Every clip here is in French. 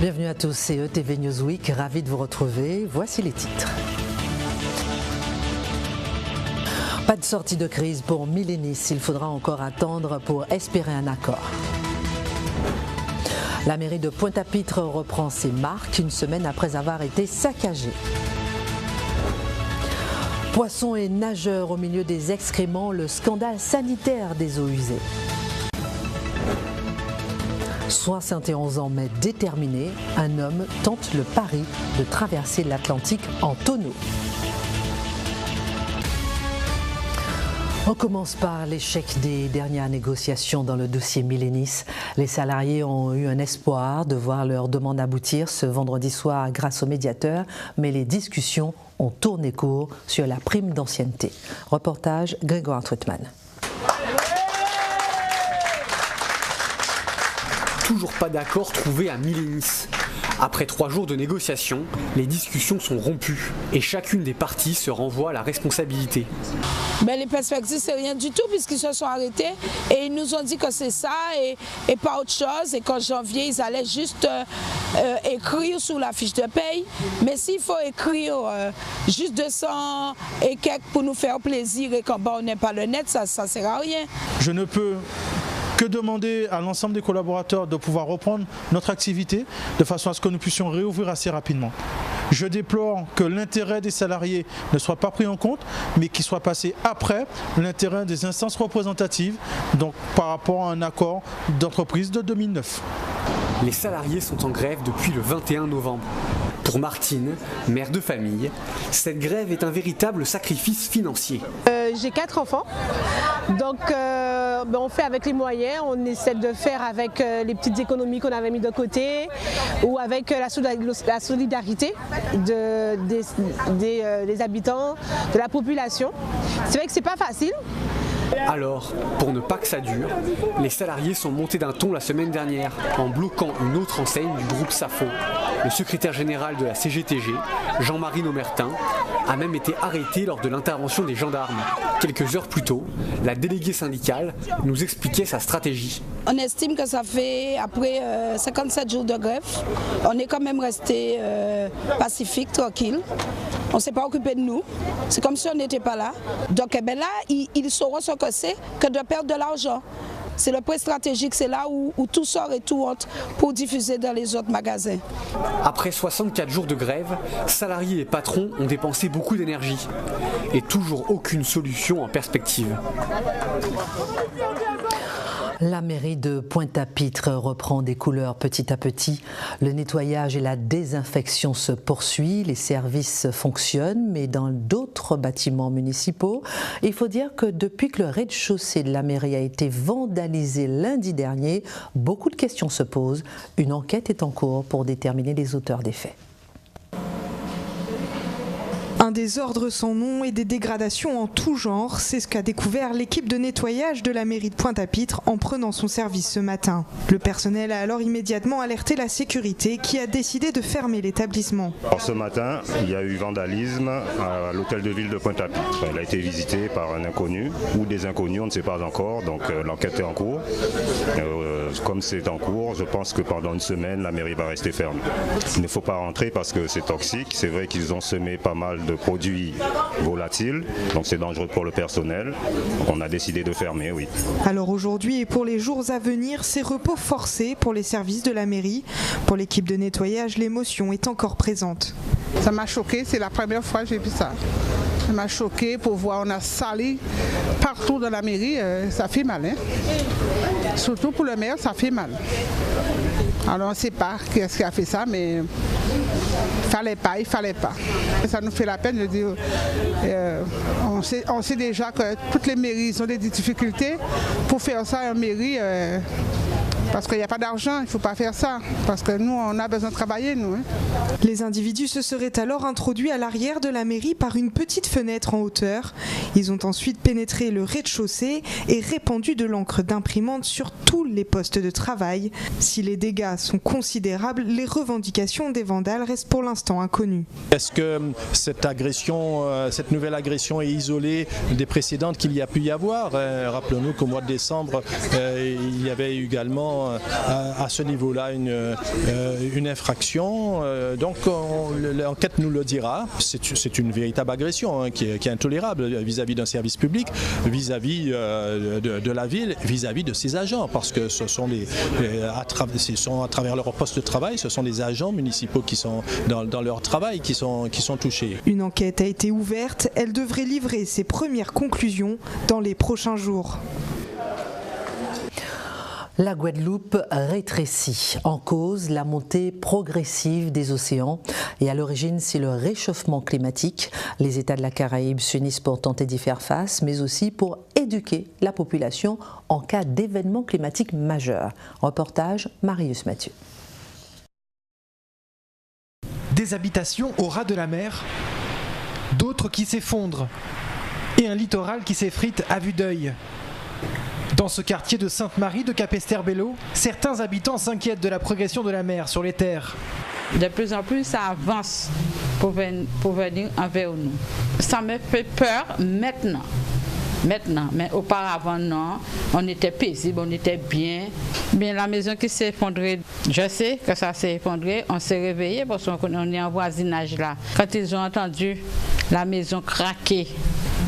Bienvenue à tous, c'est ETV Newsweek, ravi de vous retrouver. Voici les titres. Pas de sortie de crise pour Millénis, il faudra encore attendre pour espérer un accord. La mairie de Pointe-à-Pitre reprend ses marques une semaine après avoir été saccagée. Poissons et nageurs au milieu des excréments, le scandale sanitaire des eaux usées. 71 ans mais déterminé, un homme tente le pari de traverser l'Atlantique en tonneau. On commence par l'échec des dernières négociations dans le dossier Millénis. Les salariés ont eu un espoir de voir leur demande aboutir ce vendredi soir grâce au médiateur, mais les discussions ont tourné court sur la prime d'ancienneté. Reportage Grégoire Troutman. Toujours pas d'accord trouvé à Millénis. Après 3 jours de négociations, les discussions sont rompues et chacune des parties se renvoie à la responsabilité. Mais les perspectives, c'est rien du tout puisqu'ils se sont arrêtés et ils nous ont dit que c'est ça et pas autre chose. Et qu'en janvier, ils allaient juste écrire sur la fiche de paye. Mais s'il faut écrire juste 200 et quelques pour nous faire plaisir et qu'en bas on n'est pas le net, ça ne sert à rien. Je ne peux que demander à l'ensemble des collaborateurs de pouvoir reprendre notre activité de façon à ce que nous puissions réouvrir assez rapidement. Je déplore que l'intérêt des salariés ne soit pas pris en compte, mais qu'il soit passé après l'intérêt des instances représentatives, donc par rapport à un accord d'entreprise de 2009. Les salariés sont en grève depuis le 21 novembre. Pour Martine, mère de famille, cette grève est un véritable sacrifice financier. J'ai 4 enfants, donc on fait avec les moyens, on essaie de faire avec les petites économies qu'on avait mis de côté ou avec la solidarité des habitants, de la population. C'est vrai que c'est pas facile. Alors, pour ne pas que ça dure, les salariés sont montés d'un ton la semaine dernière en bloquant une autre enseigne du groupe Safo. Le secrétaire général de la CGTG, Jean-Marie Nomertin, a même été arrêté lors de l'intervention des gendarmes. Quelques heures plus tôt, la déléguée syndicale nous expliquait sa stratégie. On estime que ça fait, après 57 jours de grève, on est quand même resté pacifique, tranquille. On ne s'est pas occupé de nous. C'est comme si on n'était pas là. Donc là, ils sauront ce que c'est que de perdre de l'argent. C'est le prix stratégique, c'est là où tout sort et tout entre pour diffuser dans les autres magasins. Après 64 jours de grève, salariés et patrons ont dépensé beaucoup d'énergie. Et toujours aucune solution en perspective. La mairie de Pointe-à-Pitre reprend des couleurs petit à petit. Le nettoyage et la désinfection se poursuivent, les services fonctionnent, mais dans d'autres bâtiments municipaux, il faut dire que depuis que le rez-de-chaussée de la mairie a été vandalisé lundi dernier, beaucoup de questions se posent. Une enquête est en cours pour déterminer les auteurs des faits. Un désordre sans nom et des dégradations en tout genre, c'est ce qu'a découvert l'équipe de nettoyage de la mairie de Pointe-à-Pitre en prenant son service ce matin. Le personnel a alors immédiatement alerté la sécurité qui a décidé de fermer l'établissement. Ce matin, il y a eu vandalisme à l'hôtel de ville de Pointe-à-Pitre. Elle a été visitée par un inconnu ou des inconnus, on ne sait pas encore, donc l'enquête est en cours. Comme c'est en cours, je pense que pendant une semaine, la mairie va rester ferme. Il ne faut pas rentrer parce que c'est toxique. C'est vrai qu'ils ont semé pas mal de produits volatiles, donc c'est dangereux pour le personnel. On a décidé de fermer, oui. Alors aujourd'hui et pour les jours à venir, c'est repos forcé pour les services de la mairie. Pour l'équipe de nettoyage, l'émotion est encore présente. Ça m'a choqué, c'est la première fois que j'ai vu ça. Ça m'a choqué pour voir, on a sali partout dans la mairie, ça fait mal. Hein? Surtout pour le maire, ça fait mal. Alors on ne sait pas qui a fait ça, mais il fallait pas. Ça nous fait la peine de dire, on sait déjà que toutes les mairies ont des difficultés. Pour faire ça en mairie, parce qu'il n'y a pas d'argent, il ne faut pas faire ça. Parce que nous, on a besoin de travailler, nous. Hein. Les individus se seraient alors introduits à l'arrière de la mairie par une petite fenêtre en hauteur. Ils ont ensuite pénétré le rez-de-chaussée et répandu de l'encre d'imprimante sur tous les postes de travail. Si les dégâts sont considérables, les revendications des vandales restent pour l'instant inconnues. Est-ce que cette nouvelle agression est isolée des précédentes qu'il y a pu y avoir? Rappelons-nous qu'au mois de décembre, il y avait également vraiment à ce niveau-là une infraction. Donc l'enquête nous le dira. C'est une véritable agression qui est intolérable vis-à-vis d'un service public, vis-à-vis de la ville, vis-à-vis de ses agents, parce que ce sont à travers leur poste de travail, ce sont les agents municipaux qui sont dans leur travail qui sont touchés. Une enquête a été ouverte, elle devrait livrer ses premières conclusions dans les prochains jours. La Guadeloupe rétrécit. En cause, la montée progressive des océans. Et à l'origine, c'est le réchauffement climatique. Les États de la Caraïbe s'unissent pour tenter d'y faire face, mais aussi pour éduquer la population en cas d'événements climatiques majeurs. Reportage, Marius Mathieu. Des habitations au ras de la mer, d'autres qui s'effondrent, et un littoral qui s'effrite à vue d'œil. Dans ce quartier de Sainte-Marie de Capesterre-Belo, certains habitants s'inquiètent de la progression de la mer sur les terres. De plus en plus, ça avance pour venir envers nous. Ça me fait peur maintenant, mais auparavant, non. On était paisible, on était bien. Bien, la maison qui s'est effondrée, je sais que ça s'est effondré. On s'est réveillé parce qu'on est en voisinage là. Quand ils ont entendu la maison craquer,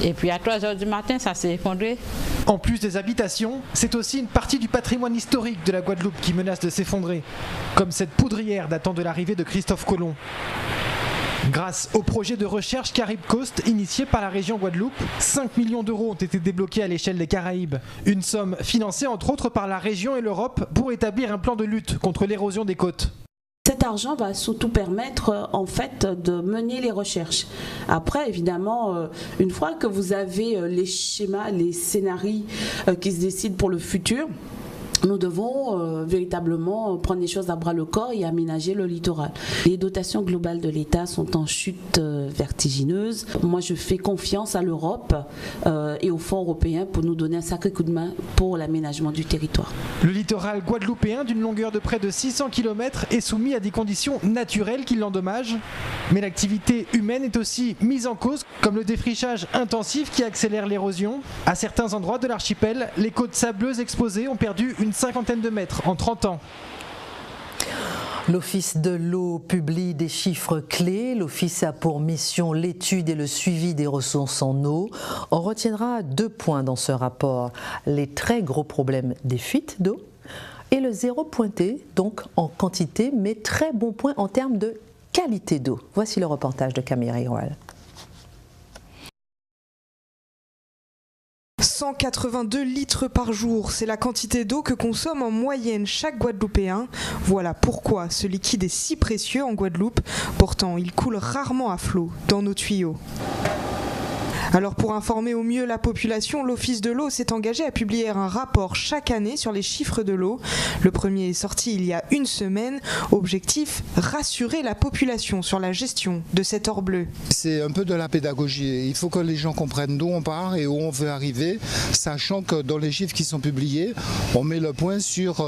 et puis à 3h du matin, ça s'est effondré. En plus des habitations, c'est aussi une partie du patrimoine historique de la Guadeloupe qui menace de s'effondrer, comme cette poudrière datant de l'arrivée de Christophe Colomb. Grâce au projet de recherche Caribe Coast initié par la région Guadeloupe, 5 millions d'euros ont été débloqués à l'échelle des Caraïbes. Une somme financée entre autres par la région et l'Europe pour établir un plan de lutte contre l'érosion des côtes. Cet argent va surtout permettre en fait de mener les recherches. Après, évidemment, une fois que vous avez les schémas, les scénarios qui se décident pour le futur, nous devons véritablement prendre les choses à bras le corps et aménager le littoral. Les dotations globales de l'État sont en chute vertigineuse. Moi, je fais confiance à l'Europe et aux fonds européens pour nous donner un sacré coup de main pour l'aménagement du territoire. Le littoral guadeloupéen, d'une longueur de près de 600 km, est soumis à des conditions naturelles qui l'endommagent. Mais l'activité humaine est aussi mise en cause, comme le défrichage intensif qui accélère l'érosion. À certains endroits de l'archipel, les côtes sableuses exposées ont perdu une cinquantaine de mètres en 30 ans. L'Office de l'eau publie des chiffres clés. L'Office a pour mission l'étude et le suivi des ressources en eau. On retiendra 2 points dans ce rapport. Les très gros problèmes des fuites d'eau et le zéro pointé, donc en quantité, mais très bon point en termes de qualité d'eau. Voici le reportage de Camille Royal. 182 litres par jour, c'est la quantité d'eau que consomme en moyenne chaque Guadeloupéen. Voilà pourquoi ce liquide est si précieux en Guadeloupe. Pourtant, il coule rarement à flot dans nos tuyaux. Alors pour informer au mieux la population, l'Office de l'eau s'est engagé à publier un rapport chaque année sur les chiffres de l'eau. Le premier est sorti il y a 1 semaine. Objectif, rassurer la population sur la gestion de cet or bleu. C'est un peu de la pédagogie. Il faut que les gens comprennent d'où on part et où on veut arriver, sachant que dans les chiffres qui sont publiés, on met le point sur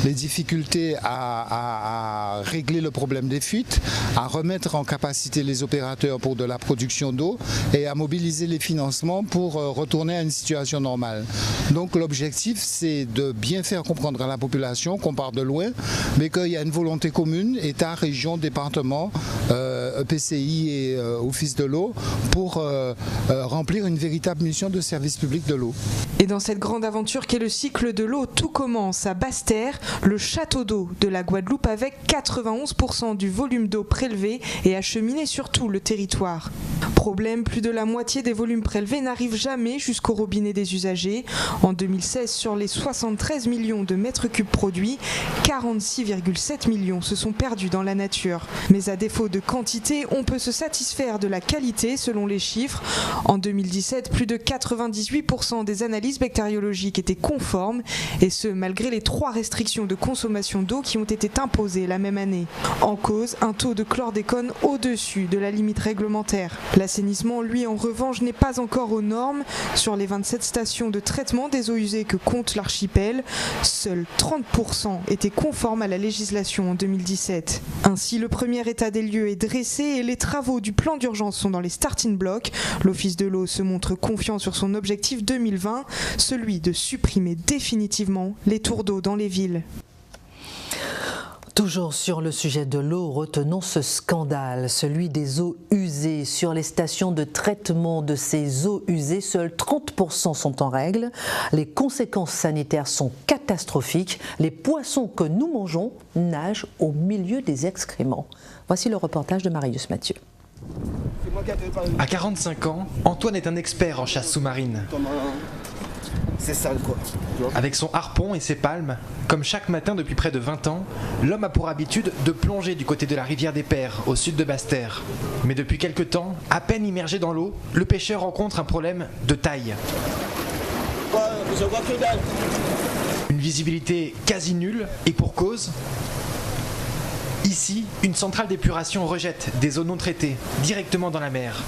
les difficultés à régler le problème des fuites, à remettre en capacité les opérateurs pour de la production d'eau et à mobiliser les financements pour retourner à une situation normale. Donc l'objectif, c'est de bien faire comprendre à la population qu'on part de loin, mais qu'il y a une volonté commune, État, région, département, EPCI et Office de l'eau, pour remplir une véritable mission de service public de l'eau. Et dans cette grande aventure qu'est le cycle de l'eau, tout commence à Basse-Terre, le château d'eau de la Guadeloupe, avec 91% du volume d'eau prélevé et acheminé sur tout le territoire. Problème, plus de la moitié des volumes prélevés n'arrivent jamais jusqu'au robinet des usagers. En 2016, sur les 73 millions de mètres cubes produits, 46,7 millions se sont perdus dans la nature. Mais à défaut de quantité, on peut se satisfaire de la qualité selon les chiffres. En 2017, plus de 98% des analyses bactériologiques étaient conformes, et ce malgré les 3 restrictions de consommation d'eau qui ont été imposées la même année. En cause, un taux de chlordécone au-dessus de la limite réglementaire. L'assainissement, lui, en revanche, n'est pas encore aux normes. Sur les 27 stations de traitement des eaux usées que compte l'archipel, seuls 30% étaient conformes à la législation en 2017. Ainsi, le premier état des lieux est dressé et les travaux du plan d'urgence sont dans les starting blocks. L'Office de l'eau se montre confiant sur son objectif 2020, celui de supprimer définitivement les tours d'eau dans les villes. Toujours sur le sujet de l'eau, retenons ce scandale, celui des eaux usées. Sur les stations de traitement de ces eaux usées, seuls 30% sont en règle. Les conséquences sanitaires sont catastrophiques. Les poissons que nous mangeons nagent au milieu des excréments. Voici le reportage de Marius Mathieu. À 45 ans, Antoine est un expert en chasse sous-marine. C'est sale quoi. Avec son harpon et ses palmes, comme chaque matin depuis près de 20 ans, l'homme a pour habitude de plonger du côté de la rivière des Pères, au sud de Basse-Terre. Mais depuis quelque temps, à peine immergé dans l'eau, le pêcheur rencontre un problème de taille. Je vois que dalle. Une visibilité quasi nulle et pour cause. Ici, une centrale d'épuration rejette des eaux non traitées directement dans la mer.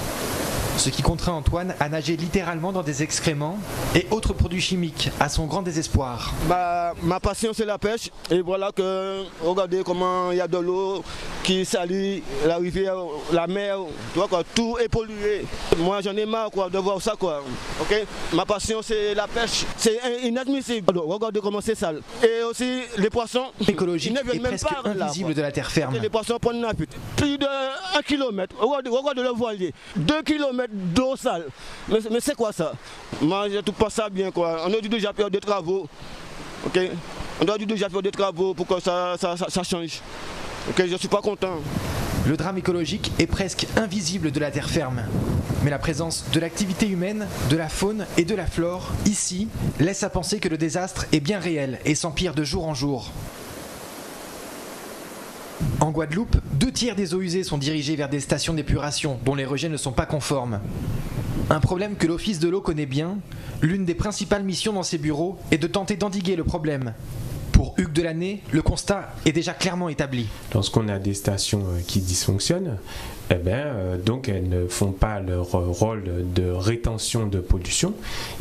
Ce qui contraint Antoine à nager littéralement dans des excréments et autres produits chimiques, à son grand désespoir. Ma passion c'est la pêche et voilà que regardez comment il y a de l'eau qui salit la rivière, la mer, tu vois quoi, tout est pollué. Moi j'en ai marre quoi, de voir ça quoi. Okay? Ma passion c'est la pêche, c'est inadmissible. Alors, regardez comment c'est sale. Et aussi les poissons écologiques et presque invisibles de la terre ferme. Les poissons prennent la pute. Plus de 1 km, regardez le voilier, 2 km d'eau sale. Mais c'est quoi ça? Moi je trouve pas ça bien quoi. On a dû déjà faire des travaux. Ok, on doit déjà faire des travaux pour que ça change. Ok, je suis pas content. Le drame écologique est presque invisible de la terre ferme. Mais la présence de l'activité humaine, de la faune et de la flore, ici, laisse à penser que le désastre est bien réel et s'empire de jour en jour. En Guadeloupe, 2 tiers des eaux usées sont dirigées vers des stations d'épuration dont les rejets ne sont pas conformes. Un problème que l'Office de l'eau connaît bien. L'une des principales missions dans ses bureaux est de tenter d'endiguer le problème. Pour Hugues Delaney, le constat est déjà clairement établi. Lorsqu'on a des stations qui dysfonctionnent, donc elles ne font pas leur rôle de rétention de pollution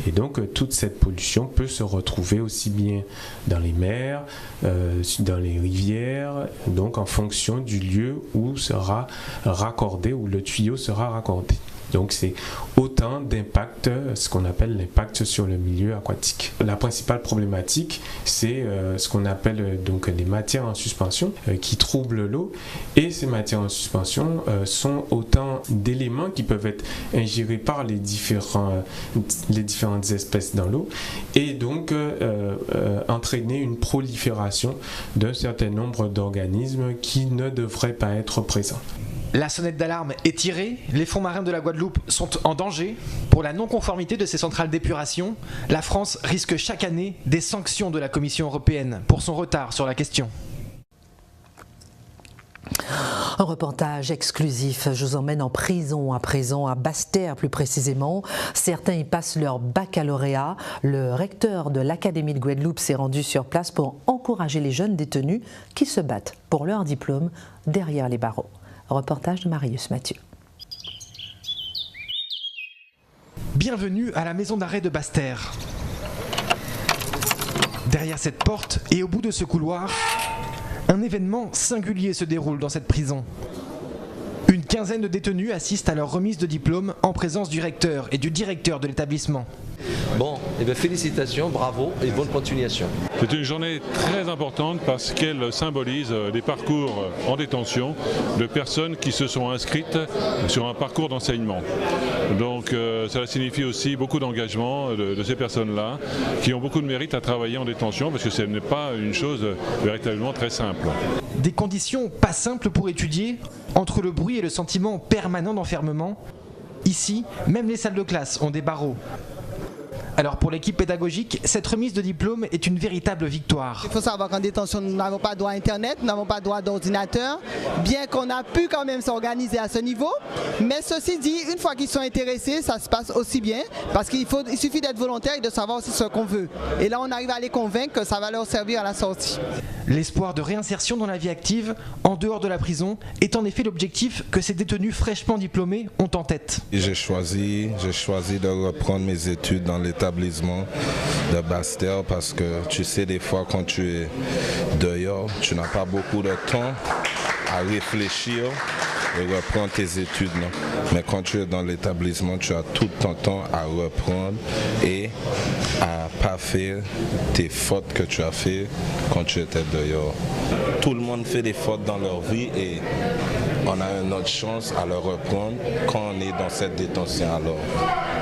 et donc toute cette pollution peut se retrouver aussi bien dans les mers, dans les rivières, donc en fonction du lieu où sera raccordé, où le tuyau sera raccordé. Donc c'est autant d'impact, ce qu'on appelle l'impact sur le milieu aquatique. La principale problématique, c'est ce qu'on appelle donc les matières en suspension qui troublent l'eau. Et ces matières en suspension sont autant d'éléments qui peuvent être ingérés par les différentes espèces dans l'eau et donc entraîner une prolifération d'un certain nombre d'organismes qui ne devraient pas être présents. La sonnette d'alarme est tirée, les fonds marins de la Guadeloupe sont en danger. Pour la non-conformité de ces centrales d'épuration, la France risque chaque année des sanctions de la Commission européenne pour son retard sur la question. Un reportage exclusif, je vous emmène en prison à présent, à Basse-Terre plus précisément. Certains y passent leur baccalauréat. Le recteur de l'Académie de Guadeloupe s'est rendu sur place pour encourager les jeunes détenus qui se battent pour leur diplôme derrière les barreaux. Reportage de Marius Mathieu. Bienvenue à la maison d'arrêt de Basse-Terre. Derrière cette porte et au bout de ce couloir, un événement singulier se déroule dans cette prison. Une quinzaine de détenus assistent à leur remise de diplôme en présence du recteur et du directeur de l'établissement. Bon, eh bien félicitations, bravo et bonne continuation. C'est une journée très importante parce qu'elle symbolise des parcours en détention de personnes qui se sont inscrites sur un parcours d'enseignement. Donc cela signifie aussi beaucoup d'engagement de ces personnes-là qui ont beaucoup de mérite à travailler en détention parce que ce n'est pas une chose véritablement très simple. Des conditions pas simples pour étudier, entre le bruit et le sentiment permanent d'enfermement. Ici, même les salles de classe ont des barreaux. Alors pour l'équipe pédagogique, cette remise de diplôme est une véritable victoire. Il faut savoir qu'en détention, nous n'avons pas droit à Internet, nous n'avons pas droit d'ordinateur, bien qu'on a pu quand même s'organiser à ce niveau. Mais ceci dit, une fois qu'ils sont intéressés, ça se passe aussi bien, parce qu'il suffit d'être volontaire et de savoir aussi ce qu'on veut. Et là, on arrive à les convaincre que ça va leur servir à la sortie. L'espoir de réinsertion dans la vie active, en dehors de la prison, est en effet l'objectif que ces détenus fraîchement diplômés ont en tête. J'ai choisi de reprendre mes études dans l'établissement de Basse-Terre parce que tu sais, des fois quand tu es dehors, tu n'as pas beaucoup de temps à réfléchir et reprendre tes études. Non? Mais quand tu es dans l'établissement, tu as tout ton temps à reprendre et à pas faire tes fautes que tu as fait quand tu étais dehors. Tout le monde fait des fautes dans leur vie et on a une autre chance à le reprendre quand on est dans cette détention. Alors,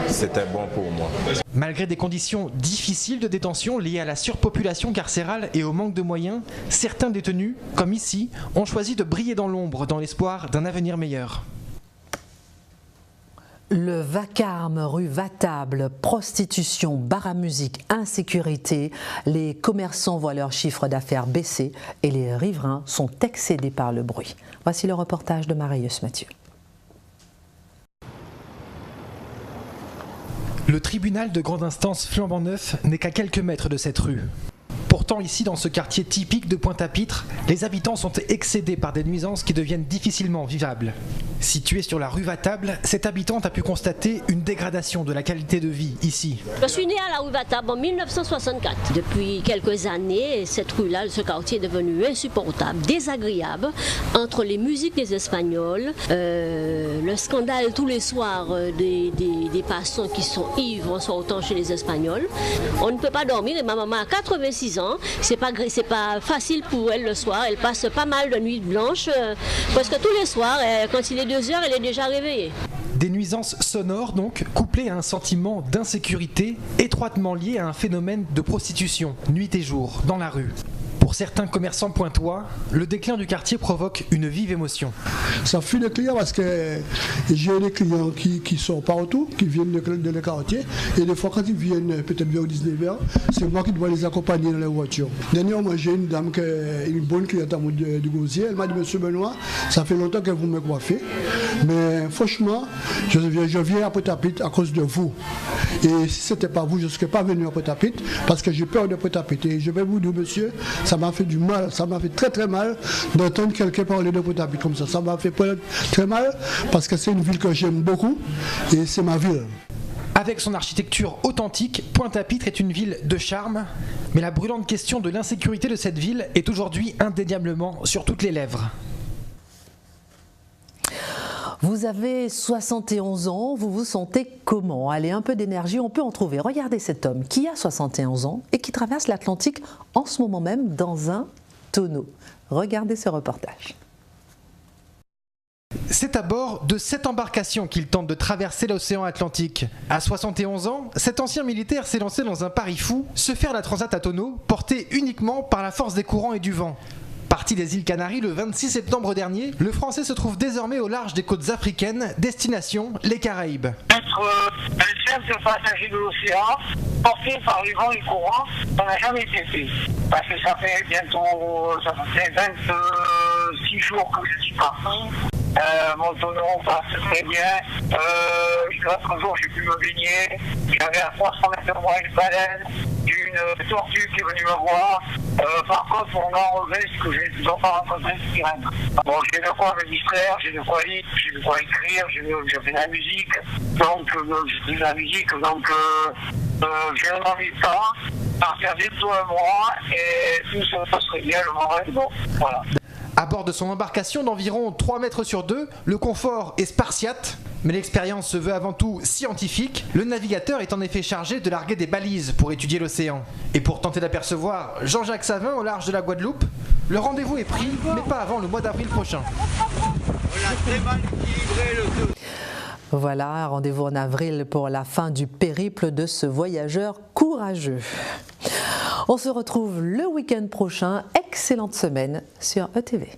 c'était bon pour moi. Malgré des conditions difficiles de détention liées à la surpopulation carcérale et au manque de moyens, certains détenus, comme ici, ont choisi de briller dans l'ombre dans l'espoir d'un avenir meilleur. Le vacarme rue Vatable, prostitution, bar à musique, insécurité, les commerçants voient leur chiffre d'affaires baisser et les riverains sont excédés par le bruit. Voici le reportage de Marius Mathieu. Le tribunal de grande instance flambant neuf n'est qu'à quelques mètres de cette rue. Pourtant, ici, dans ce quartier typique de Pointe-à-Pitre, les habitants sont excédés par des nuisances qui deviennent difficilement vivables. Située sur la rue Vatable, cette habitante a pu constater une dégradation de la qualité de vie ici. Je suis née à la rue Vatable en 1964. Depuis quelques années, cette rue-là, ce quartier est devenu insupportable, désagréable, entre les musiques des Espagnols, le scandale tous les soirs des passants qui sont ivres en sortant chez les Espagnols. On ne peut pas dormir et ma maman a 86 ans. C'est pas facile pour elle le soir. Elle passe pas mal de nuits blanches. Parce que tous les soirs, quand il est 2 heures, elle est déjà réveillée. Des nuisances sonores donc, couplées à un sentiment d'insécurité, étroitement lié à un phénomène de prostitution, nuit et jour, dans la rue. Pour certains commerçants pointois, le déclin du quartier provoque une vive émotion. Ça fuit les clients parce que j'ai des clients qui sont partout, qui viennent de le quartier. Et des fois, quand ils viennent peut-être vers 19h, c'est moi qui dois les accompagner dans les voitures. Dernièrement, j'ai une dame, une bonne cliente du Gosier. Elle m'a dit, Monsieur Benoît, ça fait longtemps que vous me coiffez. Mais franchement, je viens à Pointe-à-Pitre à cause de vous. Et si ce n'était pas vous, je ne serais pas venu à Pointe-à-Pitre parce que j'ai peur de Pointe-à-Pitre. Et je vais vous dire, monsieur, ça m'a fait du mal, ça m'a fait très très mal d'entendre quelqu'un parler de Pointe-à-Pitre comme ça. Ça m'a fait très mal parce que c'est une ville que j'aime beaucoup et c'est ma ville. Avec son architecture authentique, Pointe-à-Pitre est une ville de charme, mais la brûlante question de l'insécurité de cette ville est aujourd'hui indéniablement sur toutes les lèvres. Vous avez 71 ans, vous vous sentez comment? Allez, un peu d'énergie, on peut en trouver. Regardez cet homme qui a 71 ans et qui traverse l'Atlantique en ce moment même dans un tonneau. Regardez ce reportage. C'est à bord de cette embarcation qu'il tente de traverser l'océan Atlantique. À 71 ans, cet ancien militaire s'est lancé dans un pari fou, se faire la transat à tonneau, porté uniquement par la force des courants et du vent. Parti des îles Canaries le 26 septembre dernier, le Français se trouve désormais au large des côtes africaines, destination les Caraïbes. Être le simple passager de l'océan, porté par les vents et courants, ça n'a jamais été fait. Parce que ça fait bientôt 26 jours que je suis parti. Mon tonneau passe très bien. L'autre jour, j'ai pu me baigner. J'avais à 300 mètres de moi une baleine, une tortue qui est venue me voir. Par contre, mon grand regret, c'est que je n'ai toujours pas rencontré de sirène. Bon, j'ai de quoi me distraire, j'ai de quoi lire, j'ai de quoi écrire, je fais de la musique. Donc, je fais de la musique, donc j'ai un envie de temps, partir bientôt un mois, et tout se passerait bien, le moment est bon. Voilà. À bord de son embarcation d'environ 3 mètres sur 2, le confort est spartiate, mais l'expérience se veut avant tout scientifique. Le navigateur est en effet chargé de larguer des balises pour étudier l'océan. Et pour tenter d'apercevoir Jean-Jacques Savin au large de la Guadeloupe, le rendez-vous est pris, mais pas avant le mois d'avril prochain. Voilà, un rendez-vous en avril pour la fin du périple de ce voyageur courageux. On se retrouve le week-end prochain. Excellente semaine sur ETV.